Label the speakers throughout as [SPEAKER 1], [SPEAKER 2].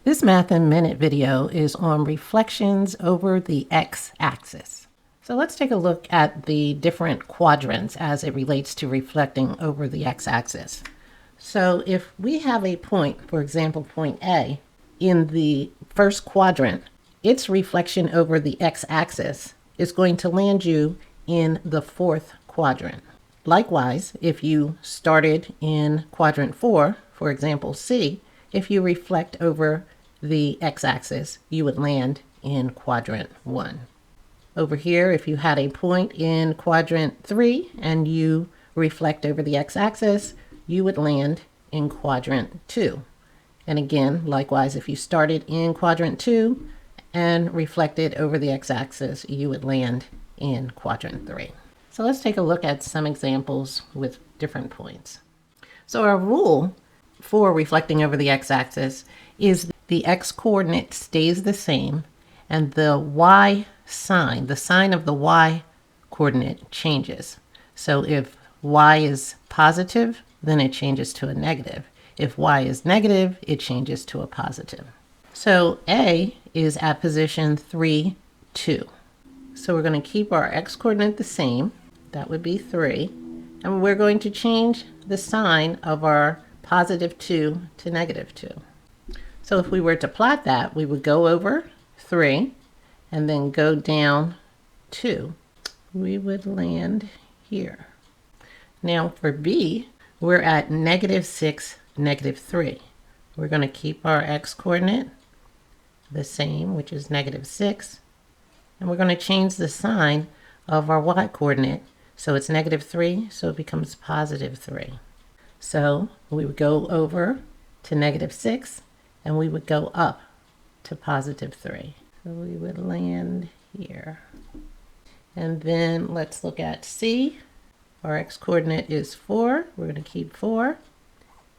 [SPEAKER 1] This Math in Minute video is on reflections over the x-axis. So let's take a look at the different quadrants as it relates to reflecting over the x-axis. So if we have a point, for example, point A, in the first quadrant, its reflection over the x-axis is going to land you in the fourth quadrant. Likewise, if you started in quadrant 4, for example, C, if you reflect over the x-axis, you would land in quadrant 1. Over here, if you had a point in quadrant 3 and you reflect over the x-axis, you would land in quadrant 2. And again, likewise, if you started in quadrant 2 and reflected over the x-axis, you would land in quadrant 3. So let's take a look at some examples with different points. So our rule for reflecting over the x-axis is the x-coordinate stays the same and the y sign, the sign of the y-coordinate changes. So if y is positive, then it changes to a negative. If y is negative, it changes to a positive. So A is at position 3, 2. So we're going to keep our x-coordinate the same. That would be 3. And we're going to change the sign of our positive 2 to negative 2. So if we were to plot that, we would go over 3 and then go down 2. We would land here. Now for B, we're at negative 6, negative 3. We're going to keep our x-coordinate the same, which is negative 6. And we're going to change the sign of our y-coordinate. So it's negative 3, so it becomes positive 3. So we would go over to negative 6, and we would go up to positive 3. So we would land here. And then let's look at C. Our x-coordinate is 4. We're going to keep 4.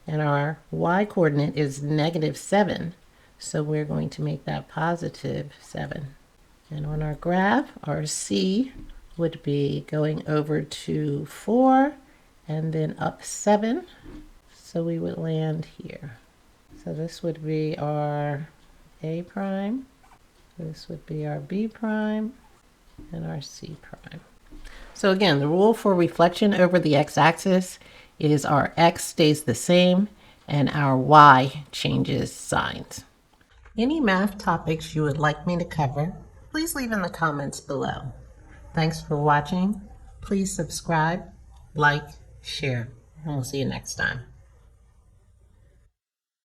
[SPEAKER 1] And our y-coordinate is negative 7. So we're going to make that positive 7. And on our graph, our C would be going over to 4 and then up 7. So we would land here. So this would be our A prime. This would be our B prime and our C prime. So again, the rule for reflection over the x-axis is our x stays the same and our y changes signs. Any math topics you would like me to cover, please leave in the comments below. Thanks for watching. Please subscribe, like, share, and we'll see you next time.